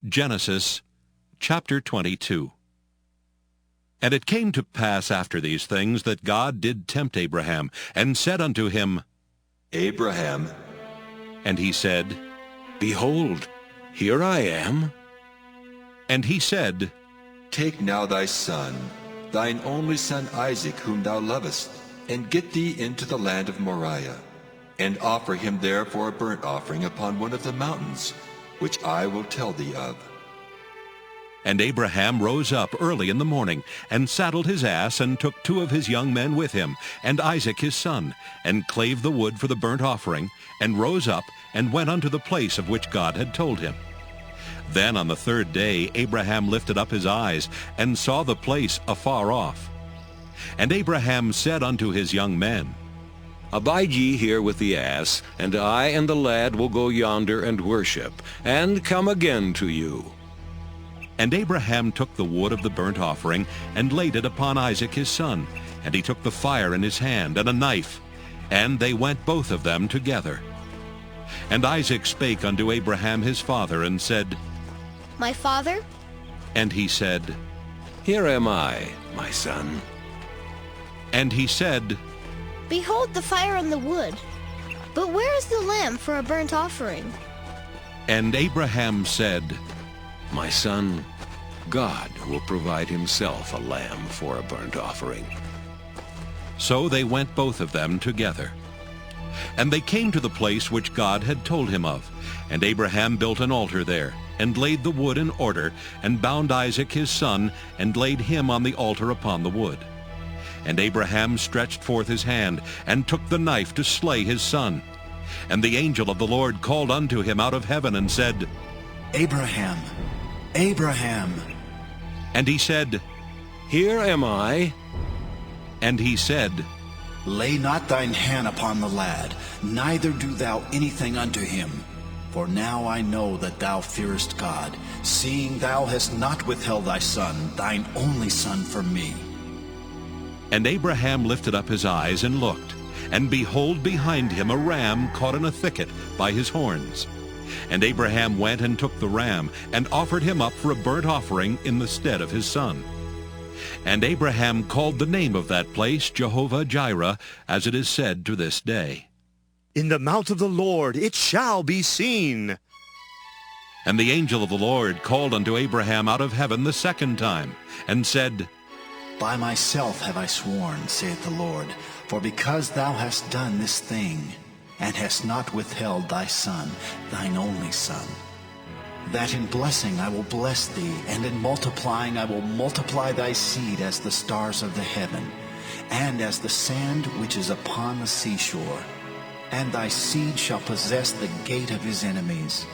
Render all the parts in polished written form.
Genesis chapter 22. And it came to pass after these things that God did tempt Abraham, and said unto him, Abraham. And he said, Behold, here I am. And he said, Take now thy son, thine only son Isaac, whom thou lovest, and get thee into the land of Moriah, and offer him there for a burnt offering upon one of the mountains, which I will tell thee of. And Abraham rose up early in the morning, and saddled his ass, and took 2 of his young men with him, and Isaac his son, and clave the wood for the burnt offering, and rose up, and went unto the place of which God had told him. Then on the 3rd day Abraham lifted up his eyes, and saw the place afar off. And Abraham said unto his young men, Abide ye here with the ass, and I and the lad will go yonder and worship, and come again to you. And Abraham took the wood of the burnt offering, and laid it upon Isaac his son, and he took the fire in his hand, and a knife, and they went both of them together. And Isaac spake unto Abraham his father, and said, My father? And he said, Here am I, my son. And he said, Behold the fire and the wood, but where is the lamb for a burnt offering? And Abraham said, My son, God will provide himself a lamb for a burnt offering. So they went both of them together. And they came to the place which God had told him of. And Abraham built an altar there, and laid the wood in order, and bound Isaac his son, and laid him on the altar upon the wood. And Abraham stretched forth his hand, and took the knife to slay his son. And the angel of the Lord called unto him out of heaven, and said, Abraham, Abraham. And he said, Here am I. And he said, Lay not thine hand upon the lad, neither do thou anything unto him. For now I know that thou fearest God, seeing thou hast not withheld thy son, thine only son, from me. And Abraham lifted up his eyes and looked, and behold, behind him a ram caught in a thicket by his horns. And Abraham went and took the ram, and offered him up for a burnt offering in the stead of his son. And Abraham called the name of that place Jehovah-Jireh, as it is said to this day. In the mount of the Lord it shall be seen. And the angel of the Lord called unto Abraham out of heaven the 2nd time, and said, By myself have I sworn, saith the Lord, for because thou hast done this thing, and hast not withheld thy son, thine only son, that in blessing I will bless thee, and in multiplying I will multiply thy seed as the stars of the heaven, and as the sand which is upon the seashore. And thy seed shall possess the gate of his enemies.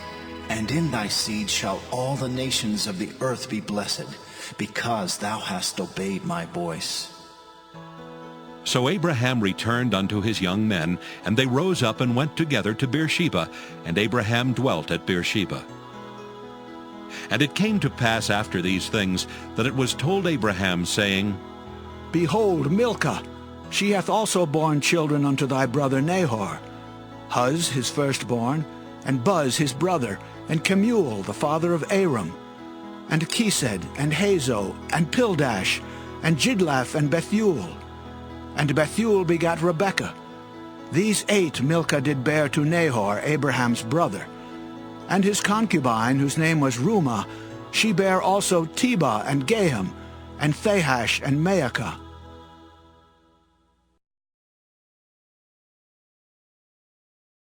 And in thy seed shall all the nations of the earth be blessed, because thou hast obeyed my voice. So Abraham returned unto his young men, and they rose up and went together to Beersheba, and Abraham dwelt at Beersheba. And it came to pass after these things, that it was told Abraham, saying, Behold, Milcah, she hath also borne children unto thy brother Nahor, Huz his firstborn, and Buz his brother, and Kemuel the father of Aram, and Chesed, and Hazo, and Pildash, and Jidlaph, and Bethuel. And Bethuel begat Rebekah. These 8 Milcah did bear to Nahor, Abraham's brother. And his concubine, whose name was Reumah, she bare also Tebah, and Gaham, and Thahash, and Maacah.